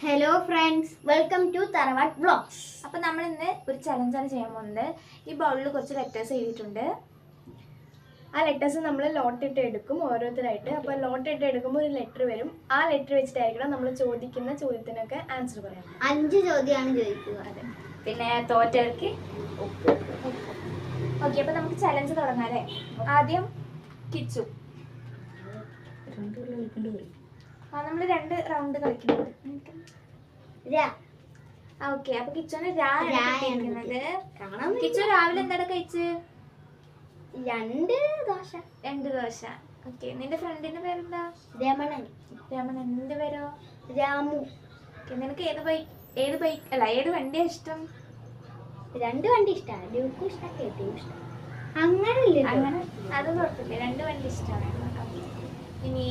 Hello friends, welcome to തറവാട് vlogs. അപ്പോൾ നമ്മൾ ഇന്ന് ഒരു ചലഞ്ചാണ് ചെയ്യാൻ പോകുന്നത്. ഈ ബൗളിൽ കുറച്ച് ലെറ്റേഴ്സ് എഴുതിയിട്ടുണ്ട്. ആ ലെറ്റേഴ്സ് നമ്മൾ ലോട്ടിട്ട് എടുക്കും ഓരോരുത്തരായിട്ട്. അപ്പോൾ ലോട്ടിട്ട് എടുക്കുമ്പോൾ ഒരു ലെറ്റർ വരും. ആ ലെറ്റർ വെച്ചിട്ടായിരിക്കണം നമ്മൾ ചോദിക്കുന്ന ചോദ്യത്തിനൊക്കെ ആൻസർ പറയാം. 5 ചോദ്യമാണ് ചോദിക്കുക. അതെ, പിന്നെ തോറ്റവർക്ക് ഓക്കെ. അപ്പോൾ നമുക്ക് ചലഞ്ച് തുടങ്ങാം അല്ലേ? ആദ്യം കിച്ചു. നമ്മൾ 2 റൗണ്ട് കളിക്കുന്നുണ്ട്. ഓക്കെ, അപ്പൊ കിച്ചുവിന് കിട്ടിയിരിക്കുന്നത്. കിച്ചു രാവിലെ എന്താണ് കഴിച്ച്? 2 ദോശ. ഓക്കെ, നിന്റെ ഫ്രണ്ടിന്റെ പേരെന്താ? രമണൻ. നിന്റെ പേരോ? രാമു. നിനക്ക് ഏത് വണ്ടിയാ ഇഷ്ടം? 2 വണ്ടി ഇഷ്ടമാണ്. ഡ്യൂക്കും ഇഷ്ടം, കേട്ടിയും ഇഷ്ടം. അങ്ങനെ അത് കുഴപ്പമില്ല, 2 വണ്ടി ഇഷ്ടമാണ്. ഇനി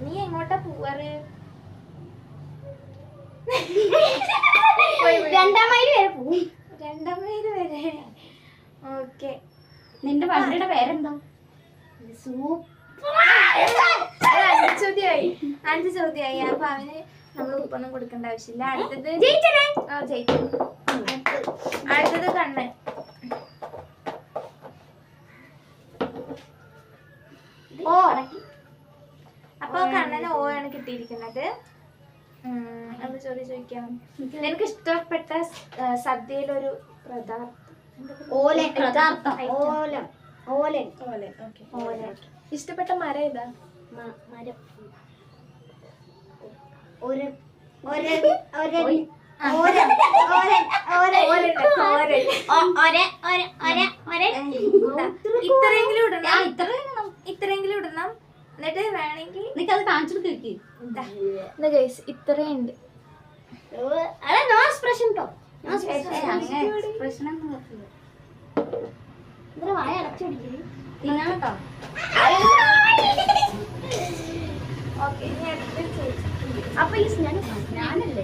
നീ എങ്ങോട്ടാ പോവാറ്? 2 മൈൽ വരെ പോവും. 2 മൈൽ വരെ. ഓക്കെ, നിന്റെ വണ്ടിയുടെ പേരെന്താ? 5 ചോദ്യമായി. അപ്പൊ അവന് നമ്മൾ ഉപ്പൊന്നും കൊടുക്കേണ്ട ആവശ്യമില്ല. അടുത്തത് അടുത്തത് കണ്ണ്. അപ്പൊ കണ്ണന് ഓ ആണ് കിട്ടിയിരിക്കുന്നത്. എന്ത് ചോദിക്കാം? നിനക്ക് ഇഷ്ടപ്പെട്ട സദ്യയിലൊരു ഇഷ്ടപ്പെട്ട മരം ഏതാ? ഇത്രയെങ്കിലും ഇടണം. എന്നിട്ട് വേണമെങ്കിൽ നിനക്കത് കാണിച്ചു ഇത്രയുണ്ട്.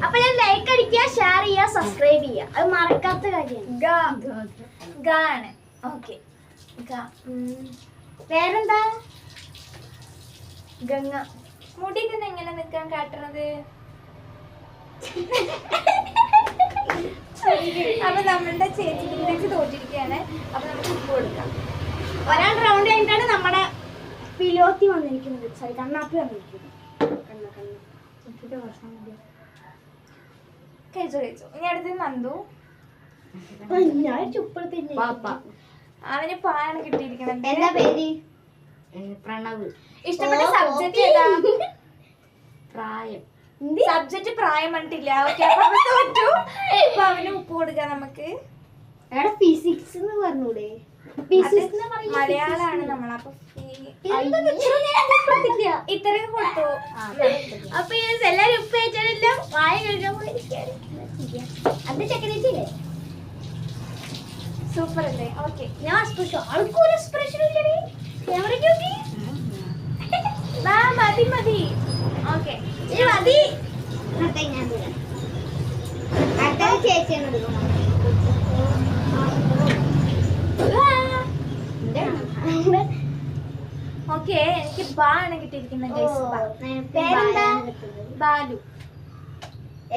അപ്പൊ ഞാൻ ലൈക്ക് അടിക്കുക, ഷെയർ ചെയ്യുക, സബ്സ്ക്രൈബ് ചെയ്യുക. അത് മറക്കാത്ത കാര്യമാണ്. ഓക്കെ, പേരെന്താ? ഗംഗ. മുടി തന്നെ എങ്ങനെ നിൽക്കാൻ കാട്ടുന്നത്? അപ്പൊ നമ്മളുടെ ചേച്ചി തോറ്റിരിക്കുകയാണ്. അപ്പൊ നമുക്ക് ഉപ്പ് കൊടുക്കാം. ഒരാൾ റൗണ്ട് കഴിഞ്ഞിട്ടാണ് നമ്മുടെ പിലോത്തി വന്നിരിക്കുന്നത്. സോറി, കണ്ണാപ്പി വന്നിരിക്കുന്നത്. കഴിച്ചു. ഇനി അടുത്ത് നന്ദു. അവന് പായാണ് കിട്ടിയിരിക്കുന്നത്. എന്താ പേര്? പ്രണവ്. ഇഷ്ടപ്പെട്ട സബ്ജക്ട് ഏതാ? പ്രായം. സബ്ജക്ട് പ്രായം കണ്ടില്ല. ഓക്കെ, അപ്പൊ തോറ്റു. അപ്പൊ അവന് ഉപ്പ് കൊടുക്കാം നമുക്ക്. ഫിസിക്സ് എന്ന് പറഞ്ഞൂടെ? മലയാളമാണ് നമ്മൾ. അപ്പൊ ഇത്രയും കൊടുത്തു. അപ്പൊ എല്ലാരും ഉപ്പ് കഴിച്ചാലെല്ലാം വായ കഴിക്കാൻ അത് ചക്കരച്ചില്ലേ? സൂപ്പർ അല്ലേ? ഓക്കെ, ഞാൻ ആൾക്കൊരു എക്സ്പ്രഷൻ ഇല്ലേ? മതി. ഓക്കെ, മതി. ചേച്ചിയാണ് ഓക്കെ. എനിക്ക് ബാ ആണ് കിട്ടിയിരിക്കുന്നത്. പേരെന്താ? ബാലു.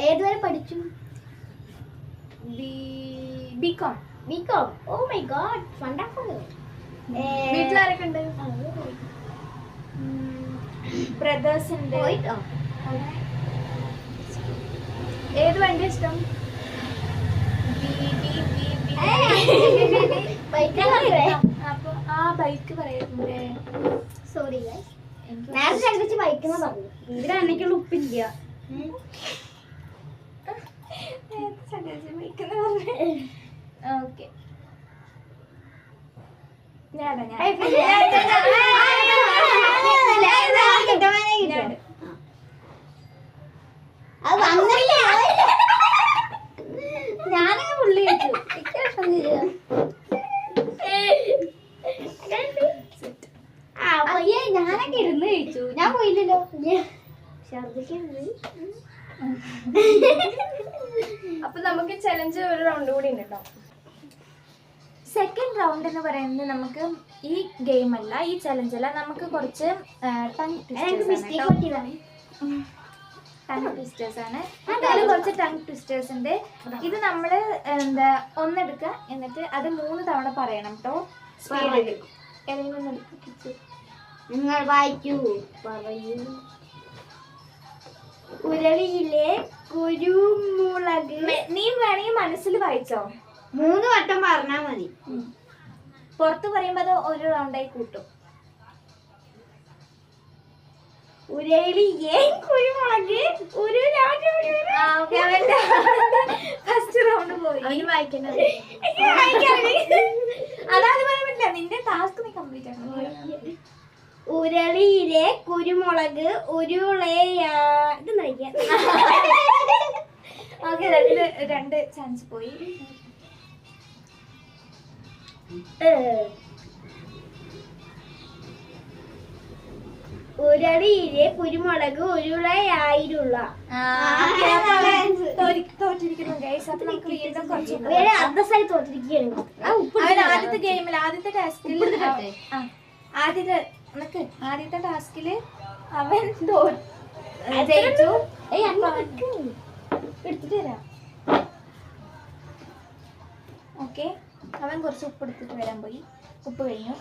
ഏതുവരെ പഠിച്ചു? BCom. Oh my god, wonderful. വീട്ടിലാരൊക്കെ ഉണ്ട്? ബ്രദേഴ്സ് ഉണ്ട്. ഏത് വണ്ടി ഇഷ്ടം? അപ്പൊ ആ ബൈക്ക് പറയുന്നുണ്ട്. സോറി നേരത്തെ ബൈക്കെന്ന് പറഞ്ഞു. ഇതിലാണെങ്കിലുള്ള ഉപ്പില്ല. ഓക്കെ, ഞാനങ്ങ് പുള്ളി വെച്ചു. ഞാനൊക്കെ ഇരുന്ന് കഴിച്ചു. ഞാൻ പോയില്ലല്ലോ. അപ്പൊ നമുക്ക് ചലഞ്ച് ഒരു റൗണ്ട് കൂടി ഉണ്ട് കേട്ടോ. സെക്കൻഡ് റൗണ്ട് എന്ന് പറയുന്നത് നമുക്ക് ഈ ഗെയിം അല്ല, ഈ ചലഞ്ച് അല്ല, നമുക്ക് കുറച്ച് ടങ് ടങ് ട്വിസ്റ്റേഴ്സ് ആണ്. ഇതിൽ കുറച്ച് ടങ് ട്വിസ്റ്റേഴ്സ് ഉണ്ട്. ഇത് നമ്മള് എന്താ ഒന്നെടുക്കുക, എന്നിട്ട് അത് 3 തവണ പറയണം കേട്ടോ. സ്പീഡിൽ ഏതെങ്കിലും എടുക്കുക. നിങ്ങൾ വായിക്കൂ. പറയൂ. ഉരളിയിലെ കുരുമുളക്. നീ വേണമെങ്കിൽ മനസ്സിൽ വായിച്ചോ. 3 വട്ടം പറഞ്ഞാ മതി. പുറത്ത് പറയുമ്പോ അത് ഒരു റൗണ്ടായി കൂട്ടും. ഉരളിയെ കുരുമുളക് ഫസ്റ്റ് റൗണ്ട് പോയി. വായിക്കുന്നത് അതാത് പറയാൻ പറ്റില്ല. നിന്റെ ടാസ്ക് നീ കംപ്ലീറ്റ് ആക്കണം. ഉരളിയിലെ കുരുമുളക് ഉരുളയാ. ഇത് നയിക്കാം. ഓക്കെ, രണ്ട് ചാൻസ് പോയി. ഉരളിയിലെ കുരുമുളക് ഉരുളയായിരുള്ള. തോറ്റിരിക്കുന്നു ഗൈസ്. അപ്പൊ നമുക്ക് വീണ്ടും കുറച്ച് അന്തസ്സായി തോറ്റിരിക്കുകയാണ്. അവൻ ആദ്യത്തെ ഗെയിമിൽ ആദ്യത്തെ ടാസ്കിൽ ആദ്യത്തെ ടാസ്കില് അവൻ ജയിച്ചു. എടുത്തിട്ട് തരാം. ഓക്കെ, അവൻ കുറച്ച് ഉപ്പ് എടുത്തിട്ട് വരാൻ പോയി. ഉപ്പ് കഴിഞ്ഞു.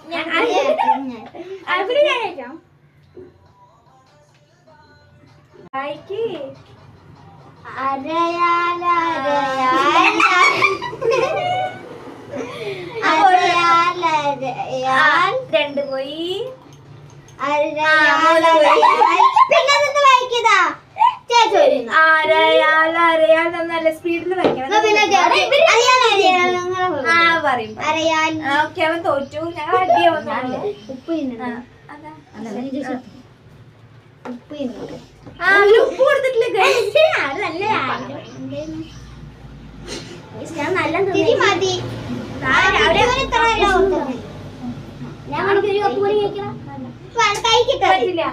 രണ്ട് പോയി. നല്ല സ്പീഡിൽ വയ്ക്കണം. പറയും. ഓക്കെ, അവൻ തോറ്റു. ഞങ്ങൾ അടിയാവുന്നു. ഉപ്പ് ഉപ്പ് കൊടുത്തിട്ടില്ല. ഞാൻ നല്ല മതി. ഞാൻ ഒരു കപ്പ് കൂടി കഴിക്കണം. പറ്റില്ല.